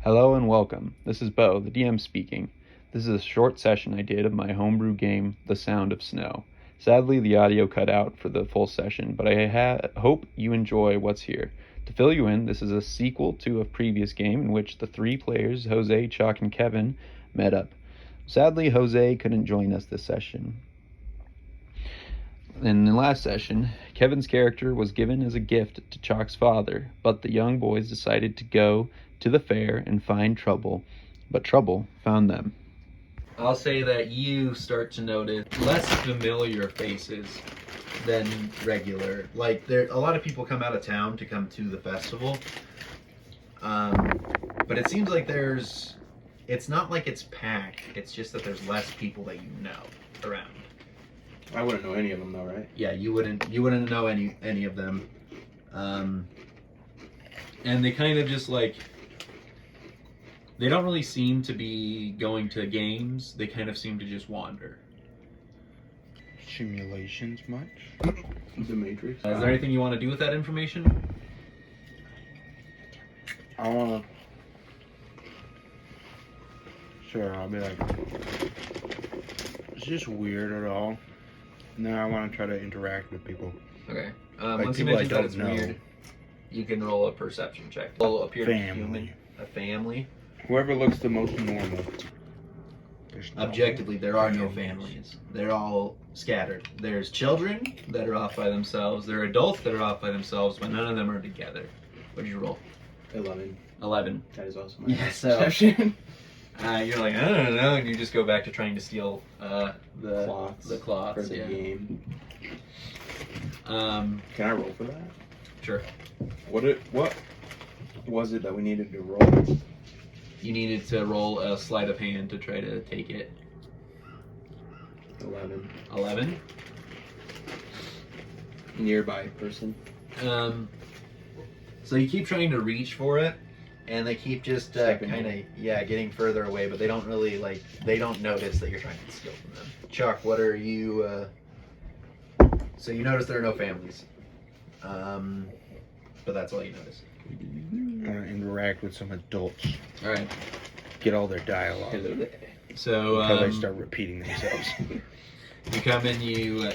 Hello and welcome. This is Bo, the DM speaking. This is a short session I did of my homebrew game, The Sound of Snow. Sadly, the audio cut out for the full session, but I hope you enjoy what's here. To fill you in, this is a sequel to a previous game in which the three players, Jose, Chuck, and Kevin, met up. Sadly, Jose couldn't join us this session. In the last session, Kevin's character was given as a gift to Chalk's father, but the young boys decided to go to the fair and find trouble, but trouble found them. I'll say that you start to notice less familiar faces than regular. Like, a lot of people come out of town to come to the festival, but it seems like it's not like it's packed, it's just that there's less people that you know around. I wouldn't know any of them though, right? Yeah, you wouldn't know any of them. And they kind of just like, they don't really seem to be going to games. They kind of seem to just wander. Simulations much? The Matrix. Is there anything you want to do with that information? I wanna... Sure, I'll be like... Is this weird at all? And then I want to try to interact with people. Okay. Like Once you people I mention that don't it's know. weird, you can roll a perception check. Will appear to be human. Family. A family. Whoever looks the most normal. There's no Objectively, there are no families. They're all scattered. There's children that are off by themselves. There are adults that are off by themselves, but none of them are together. What did you roll? 11. 11. That is also my Yeah, so perception. you're like, I don't know, and you just go back to trying to steal the Cloths cloths for the yeah. game. Um, Can I roll for that? sure. What was it that we needed to roll? You needed to roll a sleight of hand to try to take it. 11. 11. Nearby person. So you keep trying to reach for it, and they keep just Stepping kind in. of getting further away, but they don't really they don't notice that you're trying to steal from them. Chuck, what are you? So you notice there are no families, but that's all you notice. I want to interact with some adults. All right. Get all their dialogue. Hello there. So Until they start repeating themselves. you come in, you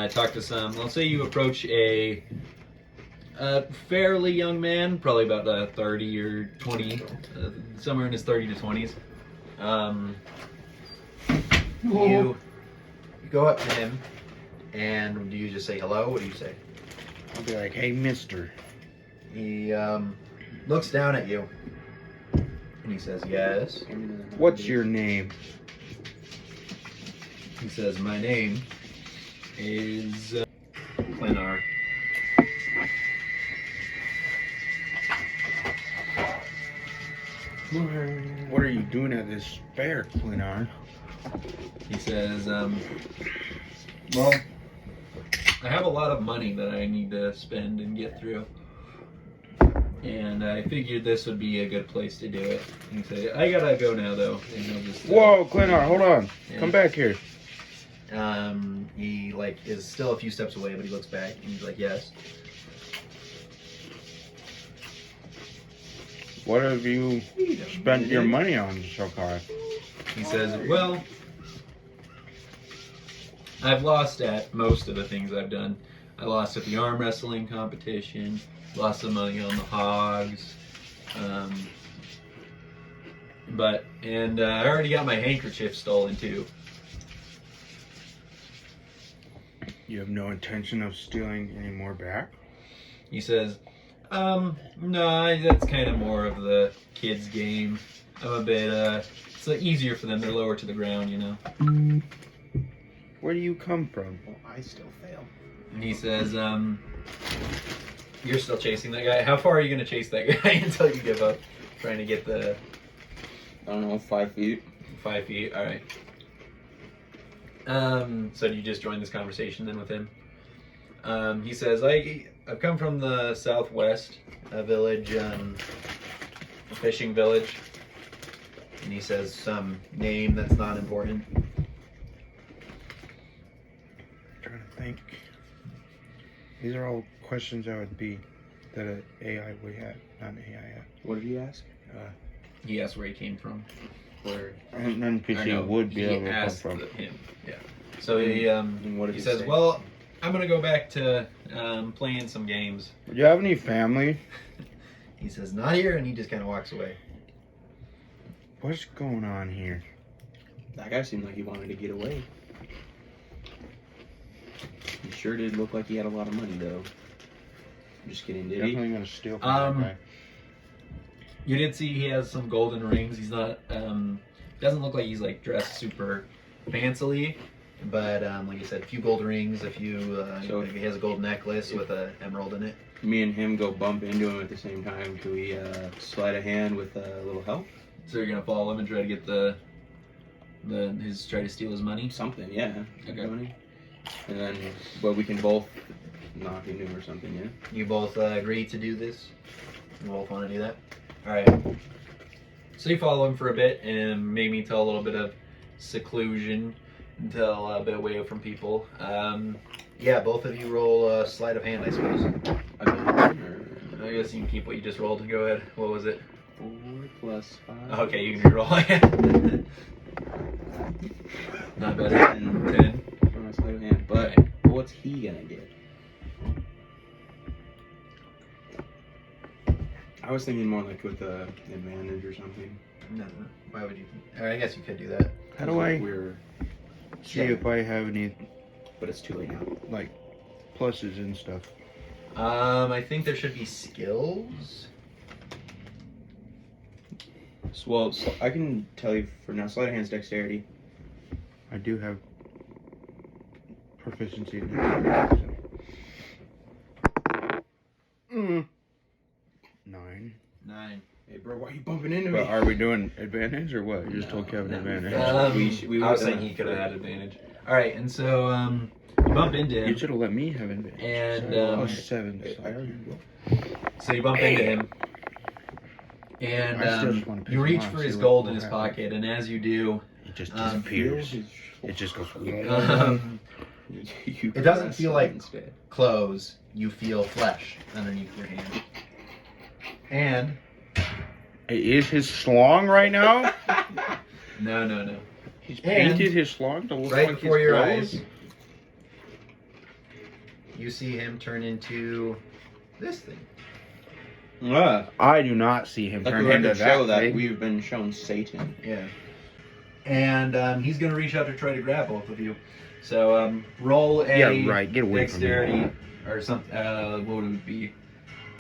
talk to some. Let's say you approach a fairly young man, probably about 30 or 20, somewhere in his 30 to 20s. You go up to him, and do you just say hello? What do you say? I'll be like, hey, mister. He looks down at you, and he says, yes. What's your name? He says, my name is Plenar. What are you doing at this fair, Clinar? He says, well, I have a lot of money that I need to spend and get through. And I figured this would be a good place to do it. And he said, I gotta go now, though. And he'll just, Whoa, Clinar, hold on. Yeah. Come back here. He, is still a few steps away, but he looks back, and he's like, yes. What have you spent your money on so far? He says, well, I've lost at most of the things I've done. I lost at the arm wrestling competition, lost some money on the hogs, and I already got my handkerchief stolen too. You have no intention of stealing any more back? He says, no, that's kind of more of the kids' game. I'm a bit, it's easier for them. They're lower to the ground, you know. Where do you come from? Well, I still fail. And he says, you're still chasing that guy. How far are you going to chase that guy until you give up trying to get the... I don't know, 5 feet. 5 feet, all right. So do you just join this conversation then with him? He says, I've come from the southwest, a village, a fishing village. And he says some name that's not important. Trying to think. These are all questions that would be that an AI would have, not an AI. What did he ask? He asked where he came from. Where An NPC would be able to come from. him. Yeah. So he And what did he he says, say? "Well, I'm gonna go back to playing some games." Do you have any family? He says, "Not here," and he just kind of walks away. What's going on here? That guy seemed like he wanted to get away. He sure did look like he had a lot of money, though. I'm just kidding, did he? Definitely gonna steal from that guy. You did see he has some golden rings. He's not doesn't look like he's like dressed super fancily, but like I said, a few gold rings, a few. So he has a gold necklace with an emerald in it. Me and him go bump into him at the same time. Can we slide a hand with a little help? So you're gonna follow him and try to get try to steal his money. Something, yeah. Okay. Money. And then, but we can both knock into him or something, yeah. You both agree to do this. You both want to do that. All right. So you follow him for a bit, and maybe until a little bit of seclusion, until a bit away from people. Yeah, both of you roll sleight of hand, I suppose. I guess you can keep what you just rolled. Go ahead. What was it? 4 plus 5. Okay, you can reroll it. Not better than 10. For my sleight of hand. But what's he gonna get? I was thinking more like with the advantage or something. No, why would you? I guess you could do that. How do I We're, see if I have any but it's too late now. like pluses and stuff? I think there should be skills. Well, so I can tell you for now. Sleight of hand's dexterity. I do have proficiency in that. So. 9. 9. Hey, bro, why are you bumping into But me? are we doing advantage or what? You just told Kevin advantage. I was saying he could have had advantage. All right, and so you bump into him. You should have let me have advantage. And, Plus 7. So you bump into him, and I still just wanna pick you him reach off, for see his what gold in will his happen. pocket, and as you do, It just disappears. It just goes. it doesn't feel like clothes. You feel flesh underneath your hand, and Is his slong right now? no. He's And painted his slong to look Right like before his your clothes? eyes, you see him turn into this thing. I do not see him Like turn we into to show that that thing. we've been shown Satan. Yeah. And he's going to reach out to try to grab both of you. So roll a Yeah, right. Get away from me. dexterity or something. What would it be?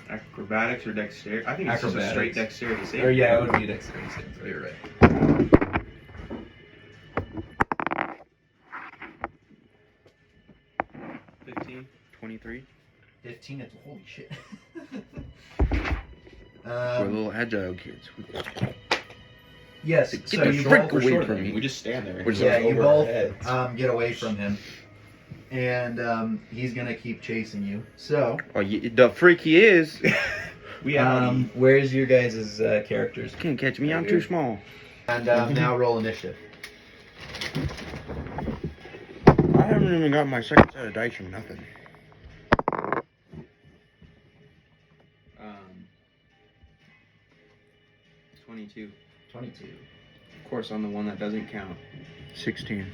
Acrobatics or dexterity? I think it's just a Acrobatics. straight dexterity save. Or yeah, it would be a dexterity saving throw. You're right. 15. 23. 15. Holy shit. We're little agile kids. Yes. Get So the you frick both away from me. We just stand there. We're just Yeah, you over both our heads. get away from him, and he's gonna keep chasing you. So, Oh, the freak he is. We have where's your guys' characters? Can't catch me. I'm too small. And now roll initiative. I haven't even got my second set of dice or nothing. 22. 22. Of course, I'm the one that doesn't count. 16.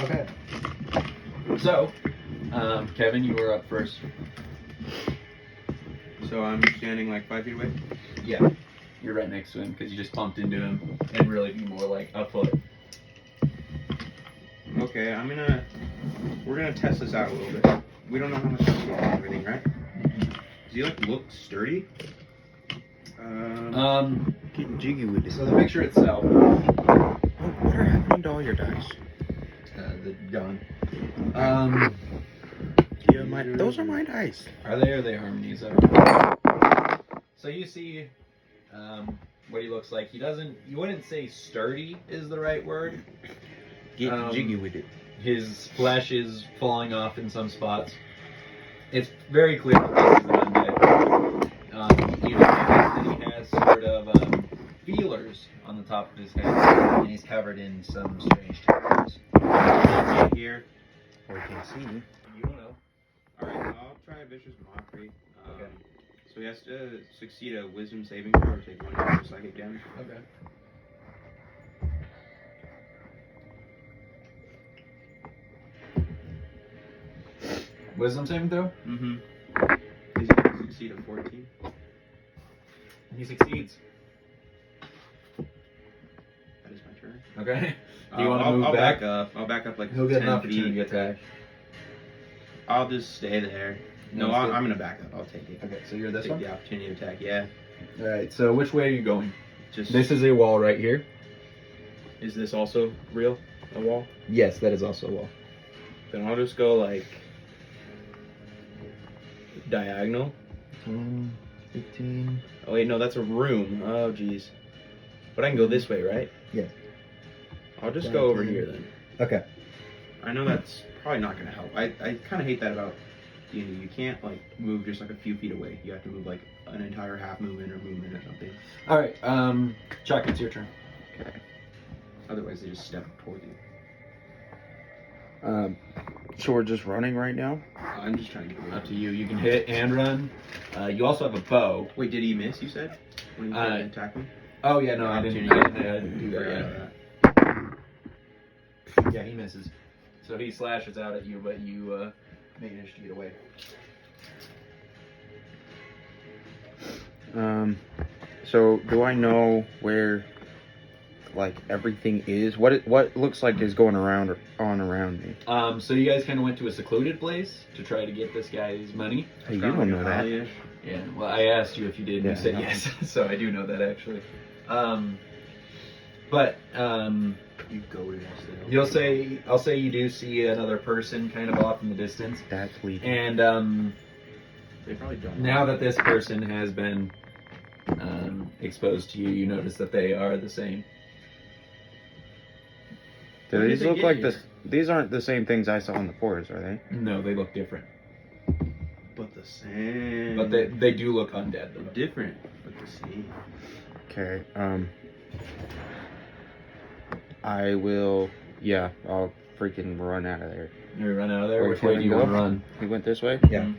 Okay. So, Kevin, you were up first. So I'm standing like 5 feet away. Yeah. You're right next to him because you just bumped into him and really be more like a foot. Okay, we're gonna test this out a little bit. We don't know how much he's got and everything, right? Does he look sturdy? Getting jiggy with it. So the picture itself, What are happening to all your dice? the gun. Yeah, those are my dice. Are they harmonies? I don't know. So you see what he looks like. You wouldn't say sturdy is the right word. Getting jiggy with it. His flesh is falling off in some spots. It's very clear that this is an undead. You notice that he has sort of feelers on the top of his head, and he's covered in some strange tattoos. Here. before he can see. You don't know. Alright, I'll try a vicious mockery. Okay. So he has to succeed a wisdom saving throw or take 1 extra psychic damage. Okay. Wisdom saving throw? Mm-hmm. He's gonna succeed a 14. He succeeds. That is my turn. Okay. Do you want to I'll move back back? up. I'll back up like He'll get 10 an opportunity feet. attack. I'll just stay there. No, You wanna stay- I'm gonna back up. I'll take it. Okay, so you're this Take one? the opportunity to attack. Yeah. Alright, so which way are you going? Just. This is a wall right here. Is this also real? A wall? Yes, that is also a wall. Then I'll just go like diagonal. 15. Oh wait, no, that's a room. Oh jeez. But I can go this way, right? Yeah. I'll just go over here then. Okay. I know that's probably not gonna help. I kind of hate that about D&D. You can't like move just like a few feet away. You have to move like an entire half movement or movement or something. Alright, Chuck, it's your turn. Okay. Otherwise, they just step toward you. So we're just running right now? I'm just trying to get away. Up to you. You can hit and run. You also have a bow. Wait, did he miss? You said when he tried to attack me. Oh yeah, no, I didn't do that yet. Yeah, he misses. So he slashes out at you, but you manage to get away. So do I know where like everything is? What looks like is going around me? So you guys kind of went to a secluded place to try to get this guy's money. Hey, you don't know that. Yeah. Well, I asked you if you did, and you Yeah, said no. yes. So I do know that actually. But You go to I'll say you do see another person kind of off in the distance, That's legal. and They probably don't. now that this person has been exposed to you, you notice that they are the same. Do When did these they look get like here? this? These aren't the same things I saw in the forest, are they? No, they look different, But the same. but they do look undead though. different, but the same. Okay. I will. Yeah, I'll freaking run out of there. You run out of there. Where Which way do Kevin you go? want to run? He went this way. Yeah.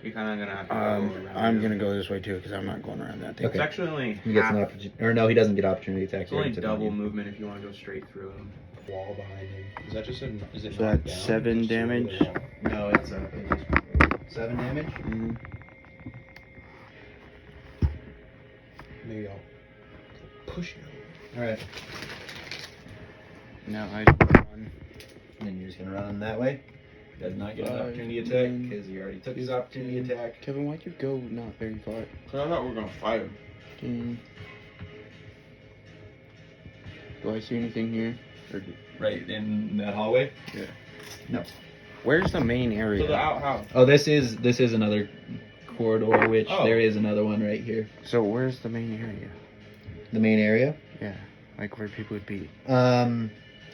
You're kind of gonna have to go around. I'm here. gonna go this way too because I'm not going around that thing. It's actually only He gets half. an opportunity, or no, he doesn't get opportunity attack. It's only double movement if you want to go straight through him. Wall behind him. Is that just a? Is it So knocked that's down? 7 Just damage? the wall? No, it's 7 damage. Mhm. Maybe I'll push him. All right, Now I run. and then you're just gonna run that way. Does not get an opportunity attack because he already took his opportunity attack. Kevin, why'd you go not very far? Cause I thought we were gonna fight him. Do I see anything here? Right in that hallway. Where's the main area? So the outhouse. Oh, this is another corridor, which Oh. there is another one right here. So where's the main area? The main area. Yeah, like where people would be.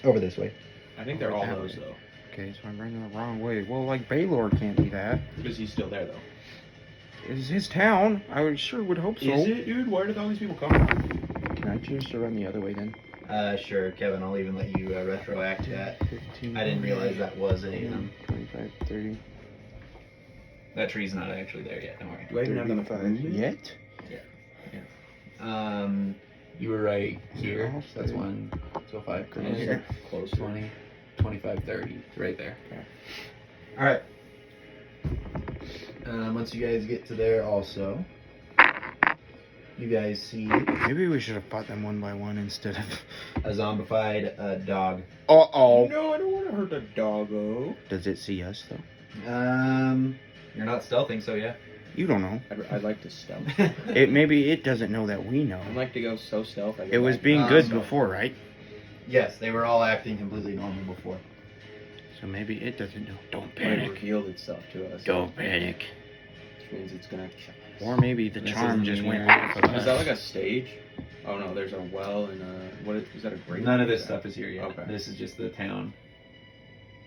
Over this way. I think they're all That those way. though, Okay, so I'm running the wrong way. Well, like Baylor can't be that. because he's still there though. It's his town. I sure would hope so. Is it, dude? Where did all these people come from? Can I choose to run the other way then? Sure, Kevin. I'll even let you retroact that. 15. I didn't realize that was a 25, 30. that tree's not actually there yet. Don't worry. Do I even have enough 35 movement? yet? You were right here. Oh, That's 30. 1, so 5, Go 10, here. Closer. 20, 25, 30. It's right there. Okay. All right. Once you guys get to there, also, you guys see Maybe we should have fought them one by one instead of. a zombified dog. Uh-oh. No, I don't want to hurt the doggo. Does it see us though? You're not stealthing, so yeah. You don't know. I'd like to stealth. Maybe it doesn't know that we know. I'd like to go so stealth. I get It was back. being good so- before, right? Yes, they were all acting completely normal before. So maybe it doesn't know. Don't But it panic. revealed itself to us. Don't panic. Which means it's gonna kill us. Or maybe the This charm isn't just the went area. off of Is that us. like a stage? Oh no, there's a well and what is that, a grave? None of this stuff is here yet. Okay. This is just the town.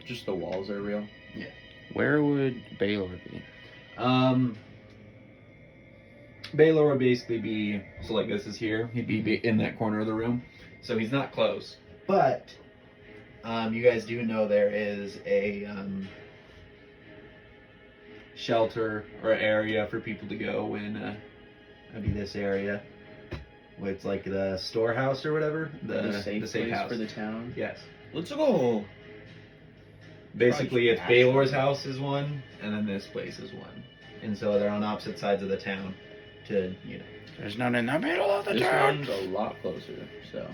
Just the walls are real. Where would Baylor be? Baylor would basically be, so like this is here, he'd be in that corner of the room. So he's not close. But You guys do know there is a shelter or area for people to go in. That'd be this area. It's like the storehouse or whatever. The safe place house for the town. Yes. Let's go. Basically, it's Probably Baylor's house is one, and then this place is one, and so they're on opposite sides of the town. To There's none in the middle of the This town. one's a lot closer. So.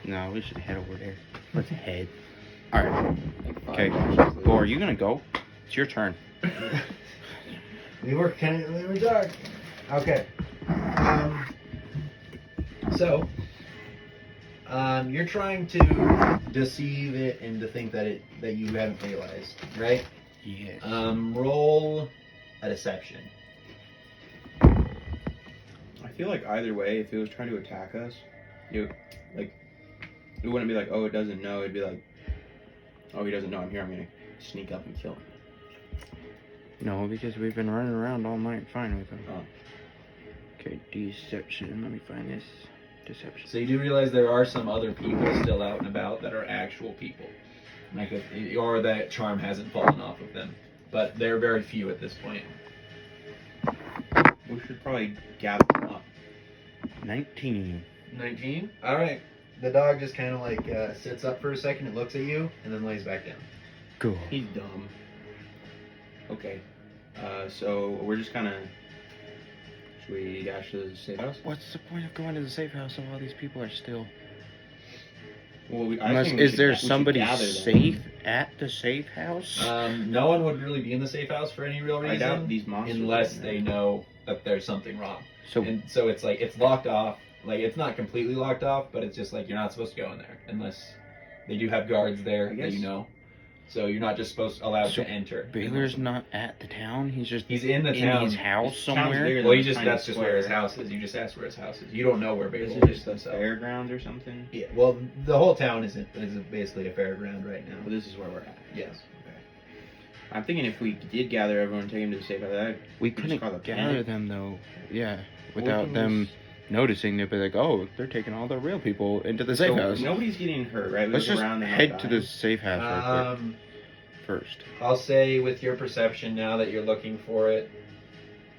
No, we should head over there. Let's head. All right. Like Okay. 5 blocks Bo, are you gonna go? It's your turn. We were dark. Okay. So, you're trying to deceive it and to think that you haven't realized, right? Yes. Roll a deception. I feel like either way, if it was trying to attack us, it wouldn't be like, oh, it doesn't know. It'd be like, oh, he doesn't know I'm here. I'm gonna sneak up and kill him. No, because we've been running around all night fine with him. Oh. Okay, deception. Let me find this. Deception. So you do realize there are some other people still out and about that are actual people, or that charm hasn't fallen off of them, but they're very few at this point. We should probably gather them up. 19. 19. All right. The dog just kind of sits up for a second and looks at you, and then lays back down. Cool. He's dumb. Okay. So we're just kind of. Should we dash to the safe house? What's the point of going to the safe house if all these people are still? Well, Is there somebody safe at the safe house? No one would really be in the safe house for any real I reason, doubt these monsters. unless are in they there. know that there's something wrong. So And so it's it's locked off. It's not completely locked off, but it's just you're not supposed to go in there unless they do have guards there I that you guess. know. So you're not just allowed So to enter. Baylor's not at the town. He's just He's in the in town. his house His town's somewhere. bigger Well, than you a tiny that's just where his square. house is. You just asked where his house is. You don't know where Is Baylor it is just a himself. fairground or something? Yeah. Well, the whole town is basically a fairground right now. Well, this is where we're at. Yes. Okay. I'm thinking if we did gather everyone and take him to the safe house, We just couldn't call it gather panic. them though. Yeah, we without can them just- noticing. They'd be like, "Oh, they're taking all the real people into the safe so house." nobody's getting hurt, right? We Let's look just around and not head to dying. the safe house real quick first. I'll say with your perception now that you're looking for it,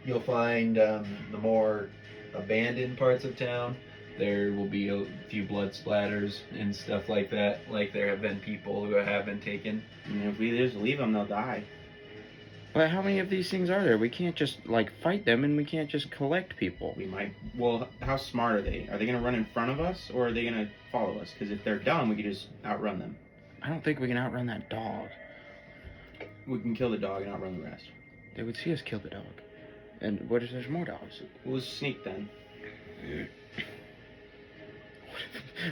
you'll find the more abandoned parts of town. There will be a few blood splatters and stuff like that. There have been people who have been taken. And if we just leave them, they'll die. But how many of these things are there? We can't just fight them, and we can't just collect people. We might. Well, how smart are they? Are they gonna run in front of us, or are they gonna follow us? Because if they're dumb, we could just outrun them. I don't think we can outrun that dog. We can kill the dog and outrun the rest. They would see us kill the dog. And what if there's more dogs? We'll just sneak then.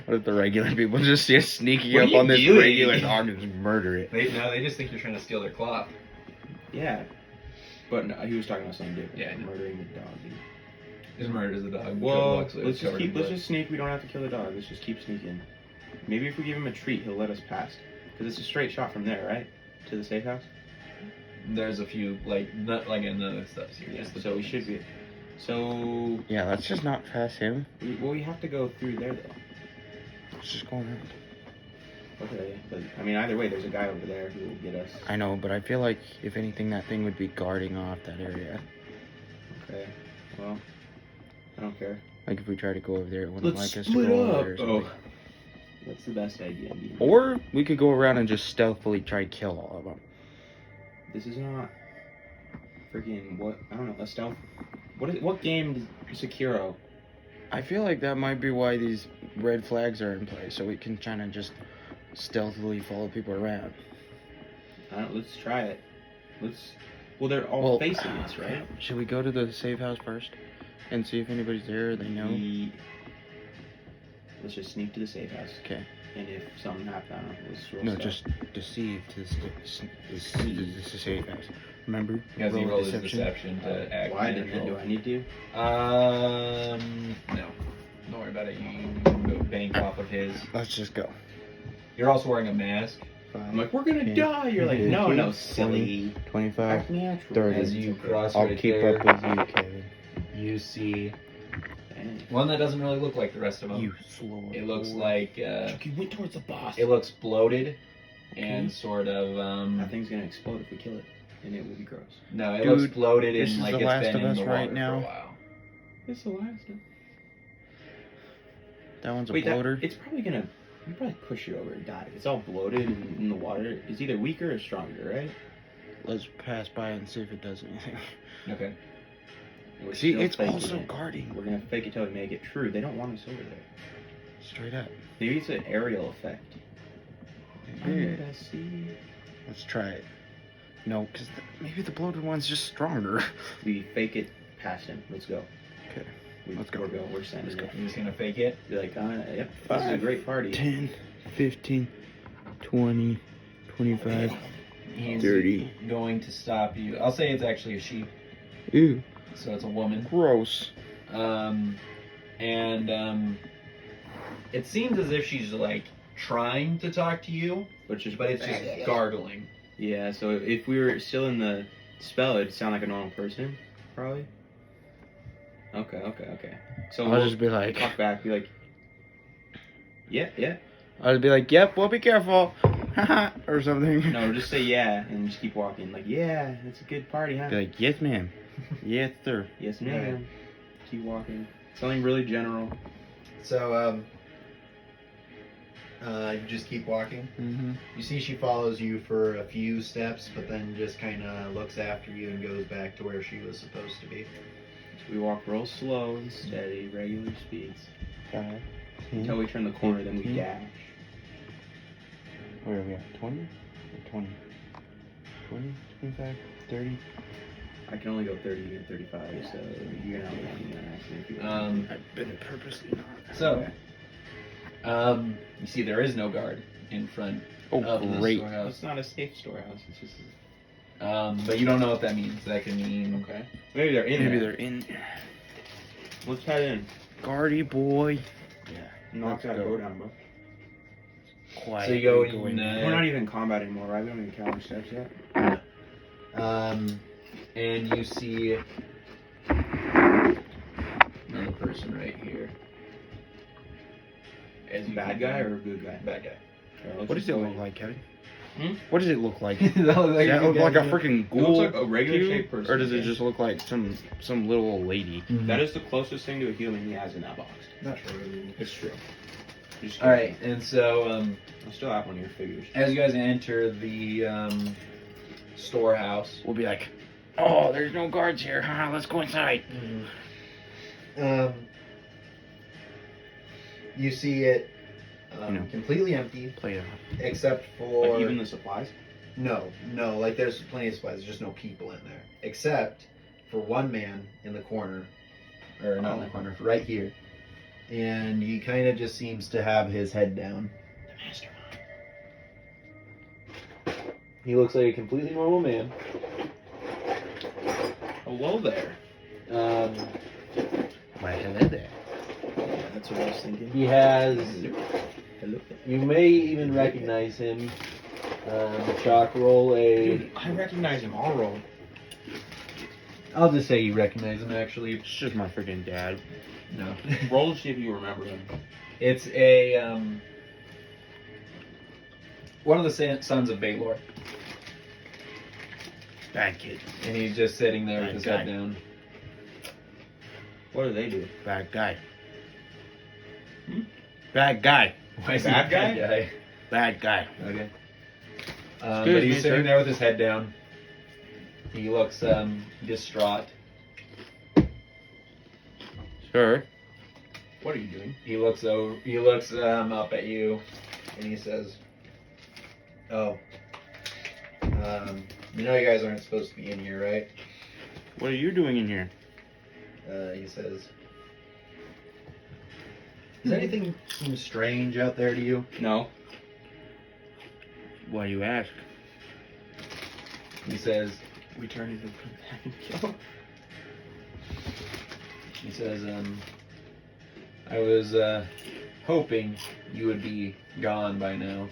What if the regular people just see us sneaking What are up you on this doing? regular dog and just murder it? They just think you're trying to steal their cloth. Yeah. But no, he was talking about something different. Yeah, I know. Murdering the dog. Just murders the dog. Well, let's just sneak. We don't have to kill the dog. Let's just keep sneaking. Maybe if we give him a treat, he'll let us pass. Because it's a straight shot from there, right? To the safe house? There's a few not another stuff here. Yeah, just the so we buildings. should be. So, Yeah, let's just not pass him. we have to go through there, though. Let's just go around. Okay, but, I mean, either way, there's a guy over there who will get us. I know, but I feel like if anything, that thing would be guarding off that area. Okay, well, I don't care. Like if we try to go over there, it wouldn't Let's like us to split go over up. there. Or something. Oh, that's the best idea. Dude. Or we could go around and just stealthily try to kill all of them. This is not freaking what? I don't know. A stealth. What game is Sekiro? I feel like that might be why these red flags are in place, so we can kind of just stealthily follow people around. Let's try it. Well, they're all facing us, right? Should we go to the safe house first and see if anybody's there or they know? Let's just sneak to the safe house. Okay. And if something happens, I don't know, let's roll No, stealth. just deceive to the safe house. Remember? You guys Roll roll his deception to act Why natural. do I need to? No. Don't worry about it. You can go bank off of his. Let's just go. You're also wearing a mask. I'm like, we're gonna 10, die. You're like, 15, no, 20, silly. 25. Act natural. 30. As you cross I'll right keep there, up with you, Kevin. you see Okay. man. One that doesn't really look like the rest of them. You slow. It looks like Chucky went towards the boss. it looks bloated and sort of That thing's gonna explode if we kill it, and it will be gross. no, it Dude, looks bloated this and is like The it's Last been of in Us the right water now. for a while. It's the last one. That one's a Wait, bloater. it's probably gonna. You probably push it over and die. It's all bloated and in the water. It's either weaker or stronger, right? Let's pass by and see if it does anything. Okay. We're See, still it's faking also it. guarding. We're gonna fake it till we make it true. They don't want us over there. Straight up. Maybe it's an aerial effect. Maybe. Under the sea. Let's try it. No, because maybe the bloated one's just stronger. We fake it past him. Let's go. Okay. Let's go. We're going. We're sending Let's go. it. You're just gonna fake it? Be like, yep. This is a great party. 10, 15, 20, 25, He's 30. going to stop you. I'll say it's actually a sheep, Ew, so it's a woman. gross. It seems as if she's like trying to talk to you, but it's just gargling. Yeah. So if we were still in the spell, it'd sound like a normal person, probably. Okay. So I'll we'll just be like, talk back. Be like, yeah. I'll just be like, yep, well, be careful. Haha, or something. No, just say yeah and just keep walking. Like, yeah, it's a good party, huh? Be like, yes, ma'am. Yes, sir. Yes, ma'am. Keep walking. Something really general. So, you just keep walking. Mm-hmm. You see she follows you for a few steps, but then just kind of looks after you and goes back to where she was supposed to be. So we walk real slow and steady, regular speeds. 5, Until we turn the corner, then we 15. dash. Where are we at? 20? Or 20? 20, 25, 30? I can only go 30 and 35, so you're gonna outrun me on accident if you I've been purposely not. So, you see there is no guard in front Oh, of the great. storehouse. It's not a safe storehouse. It's just. But you don't know what that means. That could mean Okay. Maybe they're in Maybe there. they're in. Let's head in. Guardy boy. Knock that go. door down, bro. Quiet. So you go going in, We're not even in combat anymore, right? We don't even count our steps yet. and you see another person right here. As you Bad keep guy going. or a good guy? Bad guy? Okay, let's What does just it go look in. like, Kevin? Hmm? What does it look like? Does that look like Does that a look good like a guy? freaking It ghoul? looks like a regular to you? shaped person. Or does it yeah. just look like some little old lady? That is the closest thing to a human he has in that box. Not sure. It's true. Just All right, and so I still have one of your figures. as you guys enter the storehouse, We'll be like, oh, there's no guards here. Haha, let's go inside. You see it You know. completely empty, Play it off. except for Like even the supplies. no. Like there's plenty of supplies. There's just no people in there, except for one man in the corner, or not in the corner, right here, and he kind of just seems to have his head down. The mastermind. he looks like a completely normal man. Hello there. Why hello there. Yeah, that's what I was thinking. He has. Hello. You may even recognize him. Chalk, roll a. Dude, I recognize him. I'll roll. I'll just say you recognize him. Actually, It's just my freaking dad. no. Roll to see if you remember him. It's a one of the sons of Baylor, Bad kid. and he's just sitting there with Bad his guy. head down. What do they do? Bad guy. Hmm? Bad guy. Why is he Bad a guy? Bad guy. Okay. Excuse But me, he's sitting sir. there with his head down. He looks distraught. Sir. What are you doing? He looks up at you, and he says, Oh, you know you guys aren't supposed to be in here, right? What are you doing in here? He says, does anything seem strange out there to you? No. Why do you ask? he says, We turn into back and kill. he says, I was hoping you would be gone by now.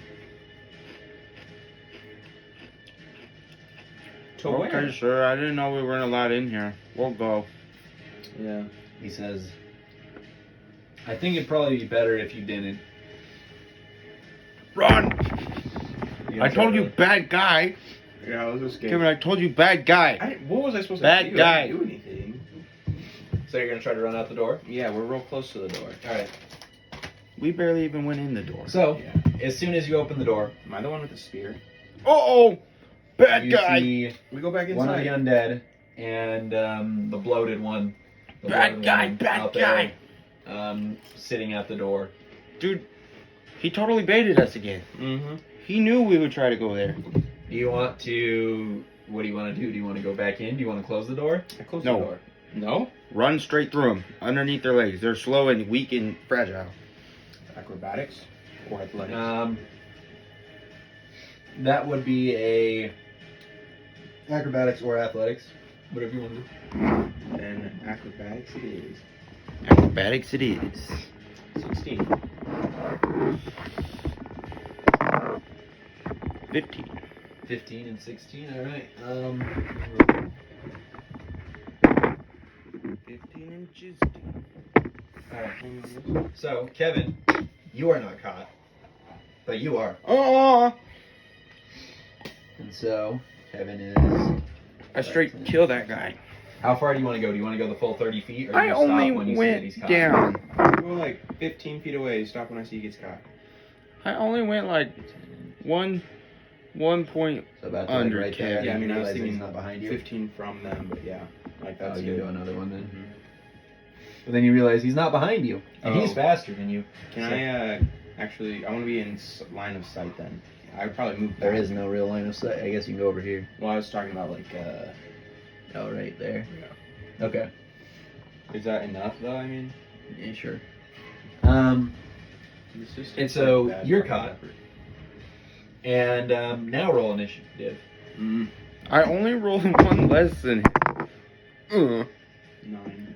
To Okay, where? sir. I didn't know we weren't allowed in here. We'll go. Yeah. He says, I think it'd probably be better if you didn't. Run! You I know, told you, really. bad guy. Yeah, let's escape. Kevin, I told you, bad guy. What was I supposed Bad to do? guy. I didn't do anything. So you're gonna try to run out the door? Yeah, we're real close to the door. All right. We barely even went in the door. So Yeah. as soon as you open the door, Am I the one with the spear? Uh-oh! Bad you guy! see We go back one of inside. the undead and the bloated one. The Bad bloated guy, one bad out guy. there, sitting at the door. Dude, he totally baited us again. Mm-hmm. He knew we would try to go there. Do you want to? What do you want to do? Do you want to go back in? Do you want to close the door? I closed No. the door. No? Run straight through them, underneath their legs. They're slow and weak and fragile. Acrobatics or athletics? That would be a acrobatics or athletics, whatever you want to do. And acrobatics it is. Acrobatics it is. 16. 15. 15 and 16. All right. 15 inches. All right. So Kevin, you are not caught, but you are. Oh! And so Kevin is. I straight kill that guy. How far do you want to go? Do you want to go the full 30 feet, or I do you stop only when you see that he's went caught? down. Go like 15 feet away. Stop when I see he gets caught. I only went like one point. So about under right there. Kevin. Yeah, I mean, I was realize that thinking he's not behind you. 15 from them, but yeah. Like that's Oh, you good. do another one then. Mhm. But then you realize he's not behind you, and he's Oh. faster than you. Can So- I actually? I want to be in line of sight then. I would probably move back. There is no real line of sight. I guess you can go over here. Well, I was talking about like. Oh, right there. Yeah. Okay. Is that enough though? I mean. Yeah, sure. It's just And so, bad you're fucking caught. effort. And now roll initiative. Mm, I only rolled one less than him. 9.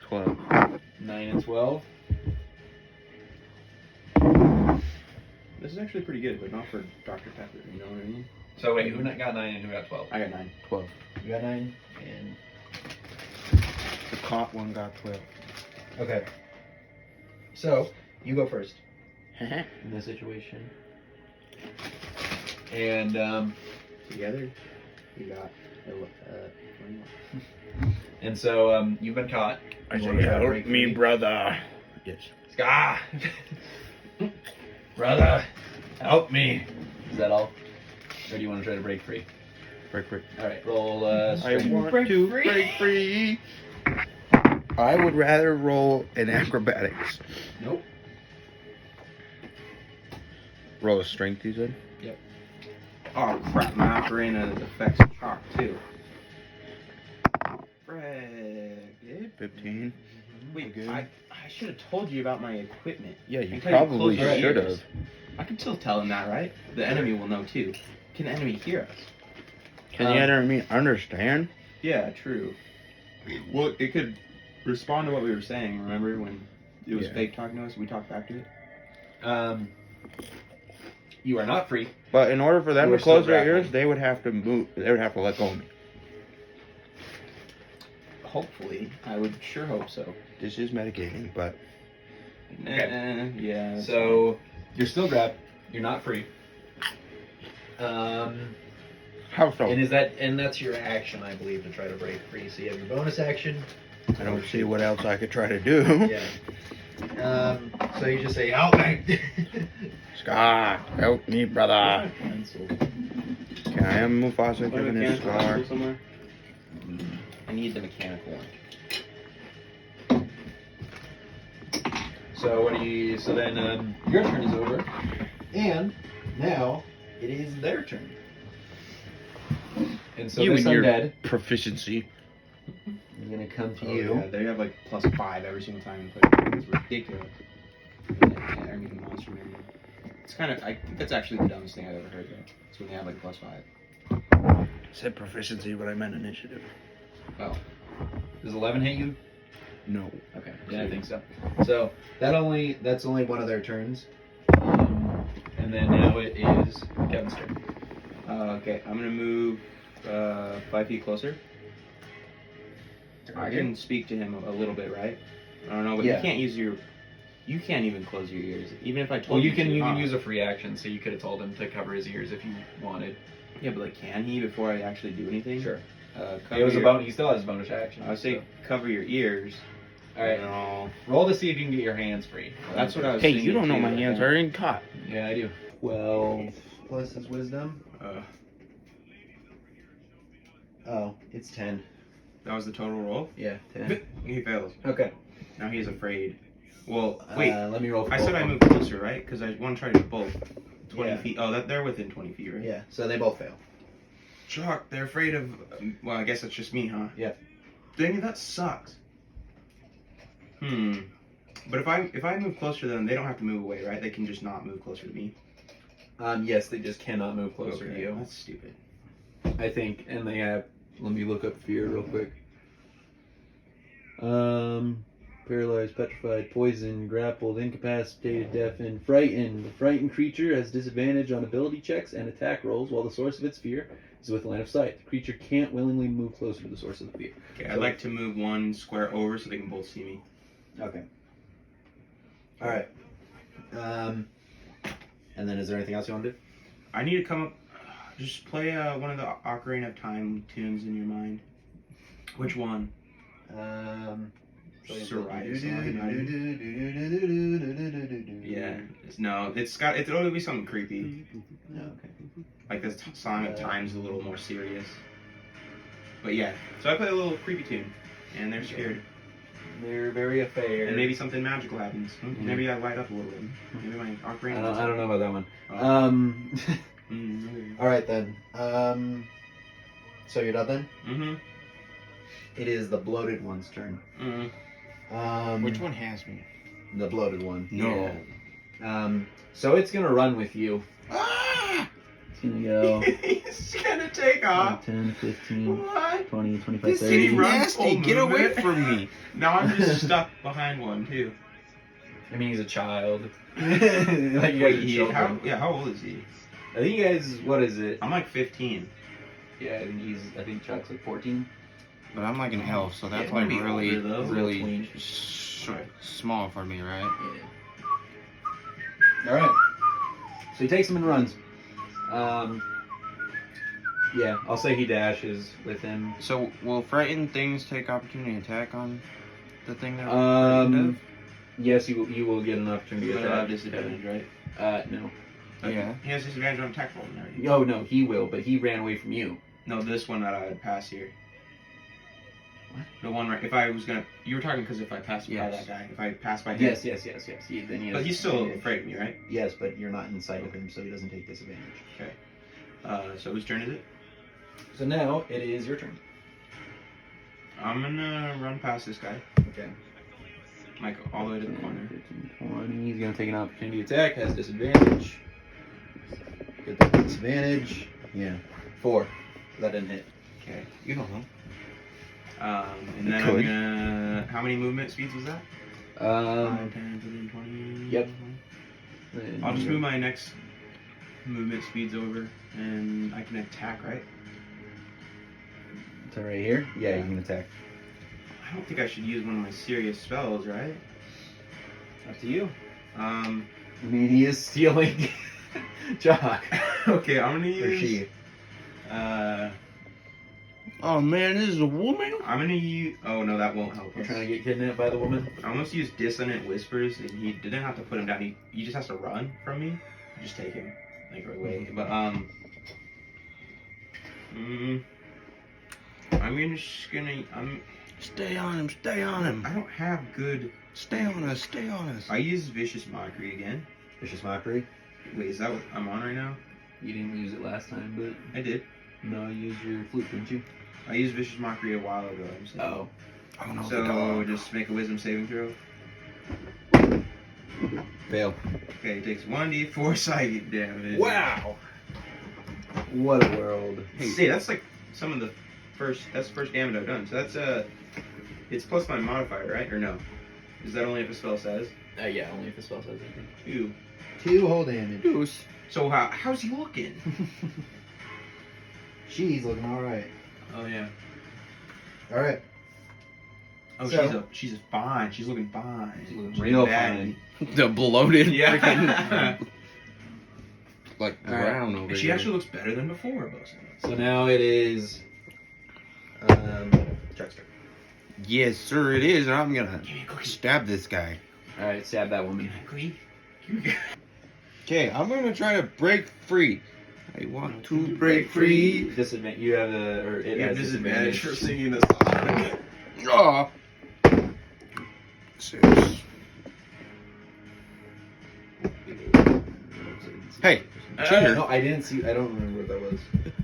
12. 9 and 12. This is actually pretty good, but not for Dr. Pepper. You know what I mean? So wait, who got 9 and who got 12? I got 9. 12. You got 9 and The caught one got 12. okay. So you go first in this situation. And Together, we got 21. and so you've been caught. I You say, wanna try to help break me, free? brother. Yes. Ah! Brother, help me. Is that all? Or do you want to try to break free? Break, break. All right, roll. I Strength. want to break free. I would rather roll an acrobatics. Nope. Roll a strength, you said? Oh crap, my ocarina affects chalk too. Fred. 15. Wait, Good. I should have told you about my equipment. Yeah, you Until you probably close your should ears. have. I can still tell him that, right? The enemy will know too. Can the enemy hear us? Can the enemy understand? Yeah, true. Well, it could respond to what we were saying. Remember when it was Yeah. fake talking to us? We talked back to it. You are not free. But in order for them We're to close still their grappling. ears, they would have to move. They would have to let go of me. Hopefully, I would sure hope so. This is metagaming, but Yeah. that's So you're still grabbed. You're not free. And how so? that's your action, I believe, to try to break free. So you have your bonus action. I don't see what else I could try to do. Yeah. So you just say, "Help me!" Scar, help me, brother. pencil. Can I have Mufasa Do I have a giving his mechanical scar? pencil somewhere? I need the mechanical one. So what do you? So then your turn is over, and now it is their turn. And so You this and your undead proficiency. is gonna come to Oh, you. yeah, they have like +5 every single time you play. It's ridiculous. Yeah, I mean, monster maybe. It's kind of. I think that's actually the dumbest thing I've ever heard. Though. It's when they have like a +5. I said proficiency, but I meant initiative. Does 11 hit you? No. Okay. Yeah, I think so. So that's only one of their turns. And then now it is Kevin's turn. Okay, I'm gonna move 5 feet closer. I can speak to him a little bit, right? I don't know, but Yeah. you can't use your You can't even close your ears. Even if I told Well, you to, can huh? use a free action, so you could have told him to cover his ears if you wanted. Yeah, but like, can he before I actually do anything? Sure. Cover It was a your- bonus. He still has bonus action. I would say cover your ears. All right. and I'll- Roll to see if you can get your hands free. That's what I was Hey, thinking. you don't know too, my but hands then- are in caught. Yeah, I do. 12 plus his wisdom. Oh, it's 10. That was the total roll. Yeah, 10. He fails. Okay. Now he's afraid. Well, wait. Let me roll for I both said I of them. moved closer, right? Because I want to try to do both. 20 Yeah. feet. Oh, they're within 20 feet, right? Yeah, so they both fail. Chuck, they're afraid of. Well, I guess that's just me, huh? Yeah. Dang it, that sucks. But if I move closer to them, they don't have to move away, right? They can just not move closer to me. Yes, they just cannot move closer to Okay, you. That's stupid. I think, and they have. Let me look up fear real quick. Paralyzed, petrified, poisoned, grappled, incapacitated, deafened, frightened. The frightened creature has disadvantage on ability checks and attack rolls, while the source of its fear is within line of sight. The creature can't willingly move closer to the source of the fear. Okay, I'd like to move one square over so they can both see me. Okay. All right. And then is there anything else you want to do? I need to come up. Just play one of the Ocarina of Time tunes in your mind. Which one? Soraya song. Yeah. No, it'll be something creepy. No, okay. Like this Song of Time's a little more serious. But yeah, so I play a little creepy tune, and they're scared. They're very affair. And maybe something magical happens. Maybe I light up a little bit. Maybe my Ocarina. I don't know about that one. Mm-hmm. All right then. So you're done then? Mm-hmm. It is the bloated one's turn. Which one has me? The bloated one. No. Yeah. So it's gonna run with you. Ah! It's gonna go He's gonna take off. 10, 15, What? 20, 25, This 30. is runs nasty. full Get away movement. from me. Now I'm just stuck behind one too. I mean, he's a child. Like you guys are children. How old is he? I think you guys, what is it? I'm like 15. Yeah, I think Chuck's like 14. But I'm like an elf, so that's Yeah, like maybe really, older, though. really Tween. small for me, right? Yeah. Alright. So he takes him and runs. Yeah, I'll say he dashes with him. So will frightened things take opportunity attack on the thing that? Yes, you will get an opportunity You're to gonna have attack. disadvantage, right? No. Yeah. He has disadvantage on attack rolls and everything. Oh, no, he will, but he ran away from you. No, this one that I would pass here. What? The one right. If I was gonna, you were talking because if I passed by Yes. that guy, if I passed by him. Yes. Then he But has he's still disadvantage. afraid of me, right? Yes, but you're not in sight of him, so he doesn't take disadvantage. So whose turn is it? So now it is your turn. I'm gonna run past this guy, Okay. like all the way to the 10, corner. 15, 20. He's going to take an opportunity attack, has disadvantage. Get the disadvantage. Yeah. 4. That didn't hit. Okay. You don't know. And then Could. I'm gonna. How many movement speeds was that? 5, 10, 15, 20. Yep. I'll just move my next movement speeds over, and I can attack, right? So right here? Yeah, you can attack. I don't think I should use one of my serious spells, right? Up to you. I mean, he is stealing Jock. Okay, I'm gonna Or use. she. Oh man, this is a woman. I'm gonna use. Oh no, that won't help You're us. trying to get kidnapped by the woman? I almost used dissonant whispers, and he didn't have to put him down. He just has to run from me. Just take him, like right away. But I'm just gonna. Stay on him. Stay on him. I don't have good. Stay on us. Stay on us. I use vicious mockery again. Vicious Mockery. Wait, is that what I'm on right now? You didn't use it last time, but I did. no, you used your flute, didn't you? I used vicious mockery a while ago. I'm saying. Oh. Oh no, the So dog. just make a wisdom saving throw. Fail. Okay, it takes 1d4 psychic damage. Wow! What a world. Hey, that's like some of the first. That's the first damage I've done. So that's it's plus my modifier, right? Or no? Is that only if a spell says? Yeah, only if the spell says anything. 2. 2 whole damage. Goose. So how's he looking? She's looking alright. Oh yeah. Alright. Oh, So- she's fine. She's looking fine. She's looking She's real bad. The bloated Yeah. freaking like All right. brown over She here. actually looks better than before, both. So now it is. Chuck's turn. Yes, sir, it is. And I'm gonna Give me a cookie. stab this guy. All right, stab that woman. Cookie. Give me a- Okay, I'm gonna try to break free. I want to break free. Disadvantage. You have the or it You have has disadvantage for singing this song. Oh. 6. Hey, cheater. No, I didn't see. I don't remember what that was.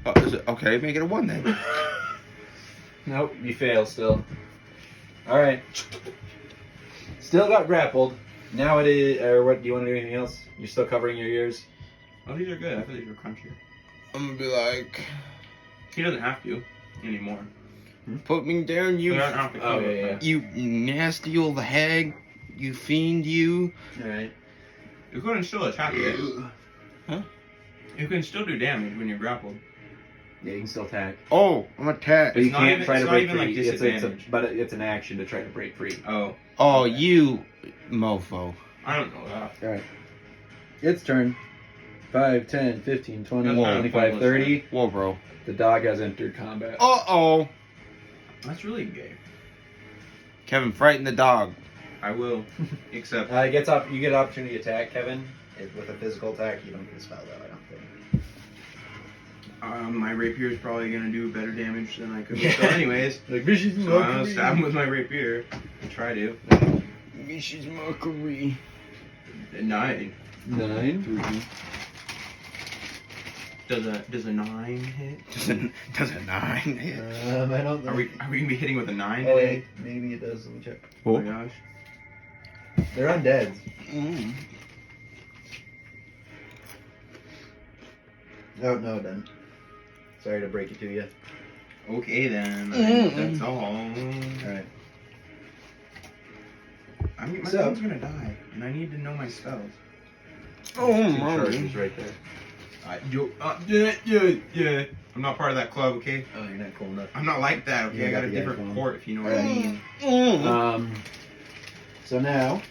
Oh, is it, okay, make it a 1 then. Nope, you fail still. All right. Still got grappled. Now it is. Or what? Do you want to do anything else? You're still covering your ears. Oh, these are good. I thought these were crunchier. I'm gonna be like, He doesn't have to anymore. put me down, you, I don't have to Oh, cover yeah, it. you nasty old hag, you fiend, you. All right. You couldn't still attack it. Huh? You can still do damage when you're grappled. Yeah, you can still attack. Oh, I'm attacked. But you It's not can't even- try it's to not break even, free. like, It's disadvantage. but it's an action to try to break free. Oh, Oh, you mofo. I don't know that. All right. Its turn. 5, 10, 15, 20, That's kind of 25, pointless, 30. Whoa, bro. The dog has entered combat. Uh-oh. That's really gay. Kevin, frighten the dog. I will. Except You get opportunity to attack, Kevin. With a physical attack, you don't get a spell though. I don't think. my rapier is probably gonna do better damage than I could. So anyways, Like vicious so I'll stab him with my rapier. I try to. She's mockery. 9. 9. Does a 9 hit? Does a 9 hit? I don't think. Are we gonna be hitting with a 9 Oh today? wait, maybe it does. Let me check. Oh my gosh. They're undead. Mm. Oh no, it doesn't. Sorry to break it to you. Okay then. That's all. All right. My So- phone's gonna die, and I need to know my spells. Oh, Charges right there. Yeah. I'm not part of that club, okay? Oh, you're not cool enough. I'm not like that, okay? You I got got a the different iPhone. port, if you know what I mean. Mm. So now.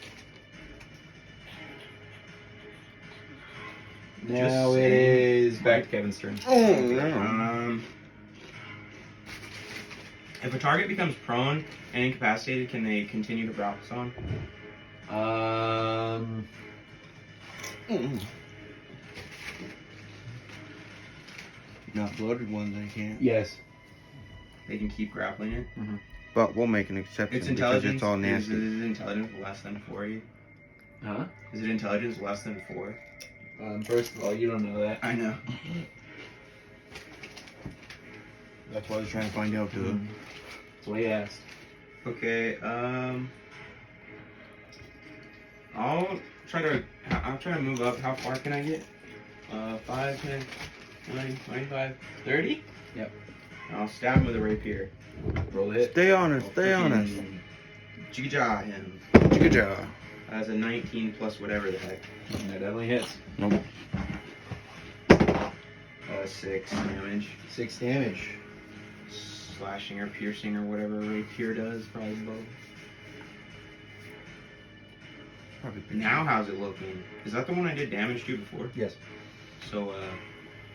Now it saying. is back to Kevin's turn. Oh, no. If a target becomes prone and incapacitated, can they continue to drop a song? Mm. Not bloated ones, I can't. Yes. They can keep grappling it. But we'll make an exception Its because intelligence it's all is nasty. it intelligence less than 4? Huh? Is it intelligence less than 4? First of all, you don't know that. I know. That's what I was trying to find out too. That's what he asked. Okay, I'll try to move up. How far can I get? 5, 10, 20, 25, 30? Yep. I'll stab him with a rapier. Roll the hit. Stay honest, stay honest. Jigga him. Good job. As a 19 plus whatever the heck. That definitely hits. Nope. 6 damage. 6 damage. Slashing or piercing or whatever a rapier does, probably both. Probably Now how's it looking? Is that the one I did damage to before? Yes. So,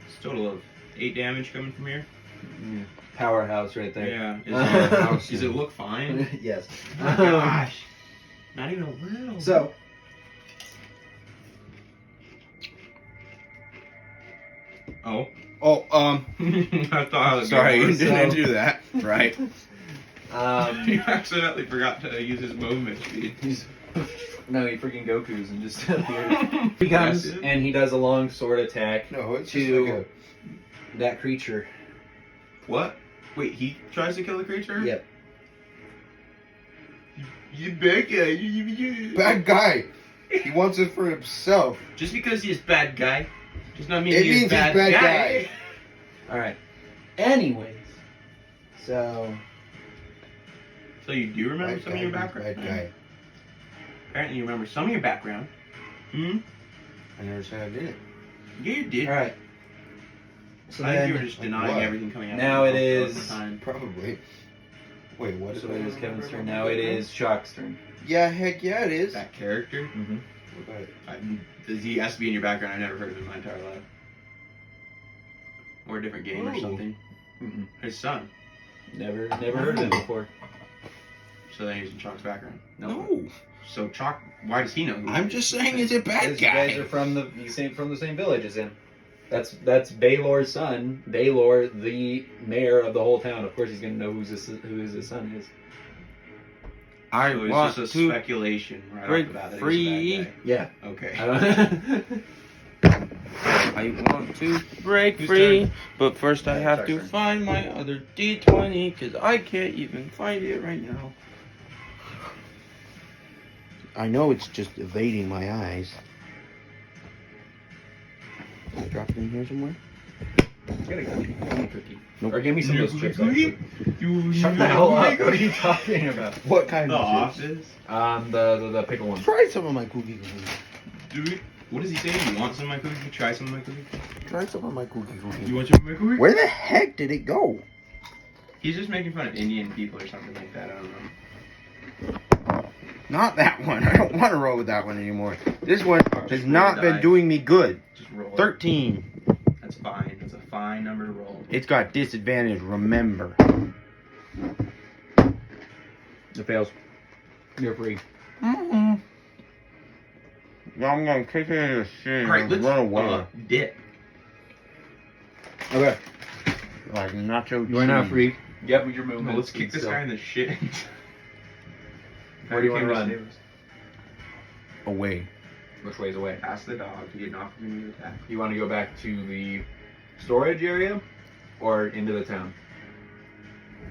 it's a total of 8 damage coming from here? Powerhouse right there. Yeah. Does it look fine? Yes. Oh my gosh. Not even a little. So. Oh. Oh, I thought I was sorry, you going didn't so- do that. Right. He accidentally forgot to use his movement speed. No, he freaking Goku's and just appeared. He comes Yes, dude. and he does a long sword attack No, it's to that creature. What? Wait, he tries to kill the creature? Yep. You bad guy. You. bad guy. He wants it for himself. Just because he's bad guy does not mean It he's means he's bad, bad guy. guy. All right. Anyways, So. So you do remember Bad some guy, of your background? Bad guy. Apparently you remember some of your background. Hmm? I never said I didn't. Yeah, you did. all right. So I think you then. were just denying what? everything coming out. Now of it your mouth is- all the time. Probably. Wait, what is So it is Kevin's turn. Now it is Shock's turn. Yeah, heck yeah, it is. That character? Mm-hmm. He has to be in your background. I've never heard of him in my entire life. Or a different game or Ooh. something. Mm-hmm. His son. Never heard of it before. So then he's in Chalk's background. No. So Chalk, why does he know who I'm just saying he's a bad You guys guy. are from the same village as him. That's Baylor's son. Baylor, the mayor of the whole town. Of course, he's gonna know who his son is. I So it's want just a to speculation right off break the bat that free. he's a bad Yeah. guy. Okay. I want to break Whose free, turn? but first I have to Sorry. find my other D20 because I can't even find it right now. I know it's just evading my eyes. Can I drop it in here somewhere? Get a cookie. Nope. Or give me some of those chips. Cookie? Actually. Shut the hell up. What are you talking about? What kind The of chips? Office? The pickle one. Try some of my cookie. Dude, what does he say? You want some of my cookie? Try some of my cookie? Try some of my cookie. You want some of my cookie? Where the heck did it go? He's just making fun of Indian people or something like that. I don't know. Not that one. I don't want to roll with that one anymore. This one has Just not roll been die. doing me good. Just roll. 13. That's fine. That's a fine number to roll. It's got disadvantage, remember. It fails. You're free. Mm-hmm. Now I'm gonna kick it in the shin Alright, and let's run away. dip. Okay. Like nacho You are now cheese. free. Yep, with your movement. No, let's kick this still. guy in the shit. Where do you want to run? Away. Which way's away? Pass the dog to get an opportunity to attack. You want to go back to the storage area or into the town?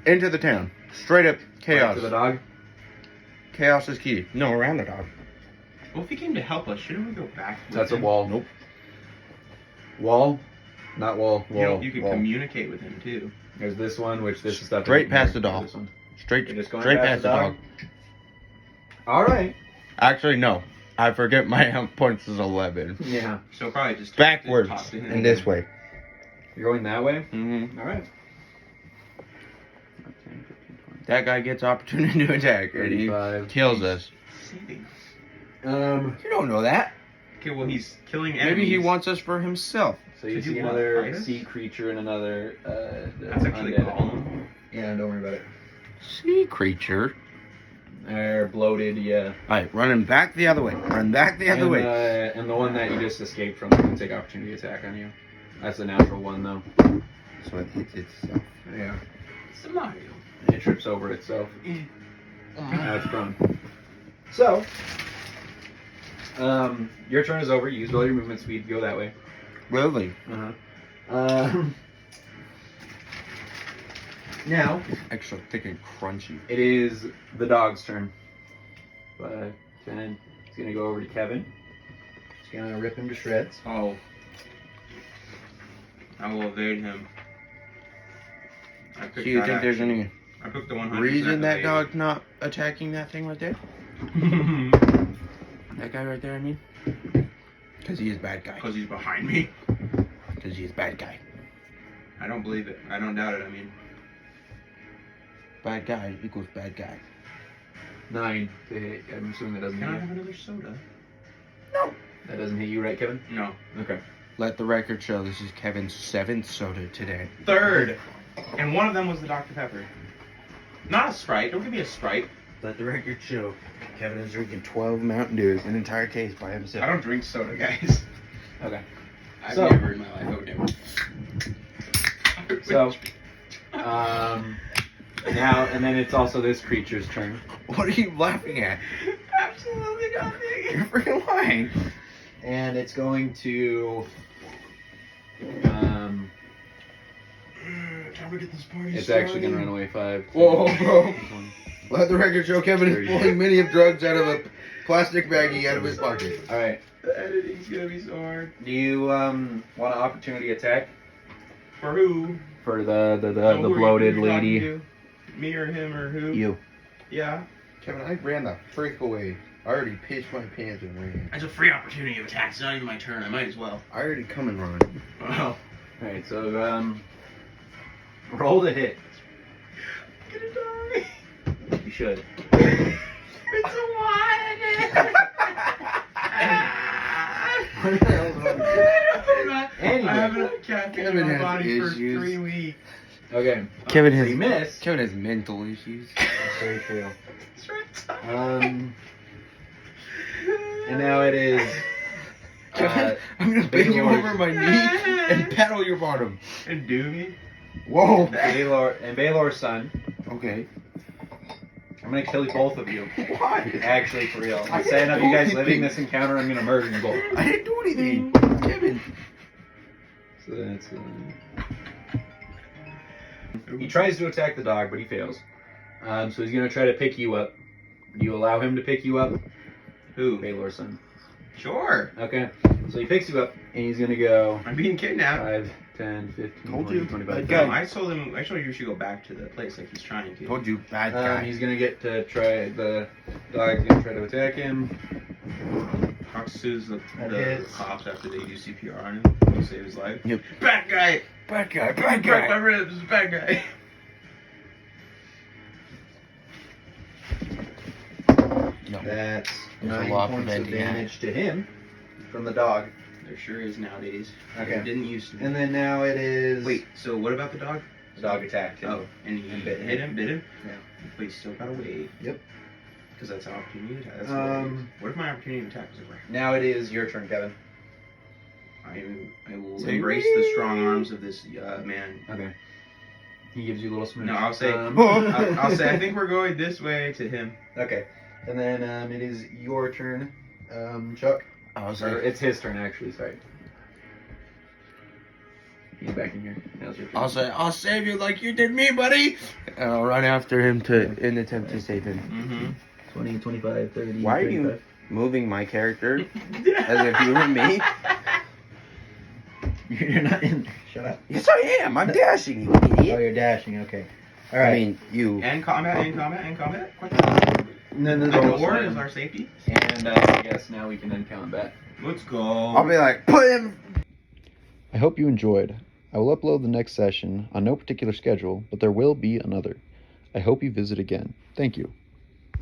Into the town. Straight up Back chaos. to the dog? Chaos is key. No, around the dog. Well, if he came to help us, shouldn't we go back? with That's a him? wall. Nope. Wall? Not wall. You can wall. communicate with him too. There's this one, which this is stuff. Straight isn't past here. the dog. This one. Straight, You're just going straight past past the the dog? dog. All right. Actually, no. I forget my points is 11. Yeah. So probably just Backwards. talk to him. And this way. You're going that way? Mm-hmm. All right. That guy gets opportunity to attack. And he 35. kills us. Saving. You don't know that. Okay, well he's killing enemies. Maybe he wants us for himself. So you Did you see want to another fight us? sea creature and another That's actually undead. Gollum. Yeah, don't worry about it. Sea creature. They're bloated, yeah. Alright, running back the other way. Run back the other and, way. And the one that you just escaped from can take opportunity attack on you. That's the natural one, though. So it hits itself. Yeah. It's a Mario. It trips over itself. That's fun. So, your turn is over. You used all your movement speed. Go that way. Really? Now, Extra thick and crunchy. it is the dog's turn. But then it's going to go over to Kevin. Just gonna rip him to shreds. Oh. I will evade him. I picked Do you that think there's action. any I picked the 100%. reason that evade. dog's not attacking that thing right there? That guy right there, I mean? Because he is bad guy. Because he's behind me. Because he is bad guy. I don't believe it. I don't doubt it. I mean, Bad guy equals bad guy. 9 to hit. I'm assuming that doesn't can I hit have you. another soda? That doesn't hit you, right, Kevin? No. Okay. Let the record show this is Kevin's 7th soda today. Third. And one of them was the Dr. Pepper. Not a Sprite. Don't give me a Sprite. Let the record show Kevin is drinking 12 Mountain Dews, an entire case by himself. I don't drink soda, guys. Okay. I've So- never in my life. I would never. So, now, and then it's also this creature's turn. What are you laughing at? Absolutely nothing. You're freaking lying. And it's going to. Time to get this party It's actually going to run away 5. Whoa, bro. 1. Let the record show Kevin is pulling many of drugs out of a plastic baggie out of his pocket. Alright. The editing's gonna be so hard. Do you want an opportunity attack For who? for the Who bloated are you talking lady? to? Me or him or who? You. Yeah. Kevin, I ran the freak away. I already pissed my pants and ran. It's a free opportunity of attack. It's not even my turn. I might as well. I already come and run. Wow. Alright, so roll to hit. I'm gonna die. should. Anyway, Kevin has issues. weeks. okay. Kevin So has you missed. Kevin has mental issues. That's very true. And now it is. Kevin, I'm gonna bend you Baylor's- over my knee and paddle your bottom. And Doobie. Whoa. Baylor's son. Okay. I'm gonna kill you both of you. Why? Actually, for real. I Instead of you didn't do guys living anything. this encounter, I'm gonna murder you both. I didn't do anything. Kevin. So that's. He tries to attack the dog, but he fails. So he's gonna try to pick you up. Do you allow him to pick you up? Who? Baylor's son. Sure. Okay. So he picks you up, and he's gonna go I'm being kidnapped. 5, 10, 15, Told 20, you. 25. Bad No, I told you you should go back to the place like he's trying to. Told you, bad guy. He's gonna get to try. The dog's gonna try to attack him. Sues the hits. cops after they do CPR on him to save his life. Yep. Bad guy. Bad guy. Bad Break my guy. ribs. Bad guy. No. That's There's a 9 law points of preventing that. damage to him from the dog. There sure is nowadays. Okay. It didn't used to be. And then now it is. Wait, so what about the dog? The dog attacked him. Oh, and he And bit him. hit him, bit him? Yeah. But he still got away. Yep. Because that's an opportunity attack. That's what if my opportunity attack was over? Now it is your turn, Kevin. I will So embrace the strong arms of this man. Okay. He gives you a little smooch. No, I'll say, Um, I'll say, I think we're going this way to him. Okay. And then it is your turn, Chuck. I was Or like, it's his turn, actually. Sorry. He's back in here. Now's your turn. I'll say, I'll save you like you did me, buddy. And I'll run after him in an attempt to save him. Mm-hmm. 20, 25, 30. Why are you 35. moving my character as if you were me? You're not in. Shut up. Yes, I am. I'm dashing, you Oh, idiot. you're dashing. Okay. All I right. mean, you. And combat, and combat, and combat. And then the The door door is our safety. And I guess now we can end combat. Let's go. I'll be like, put him. I hope you enjoyed. I will upload the next session on no particular schedule, but there will be another. I hope you visit again. Thank you.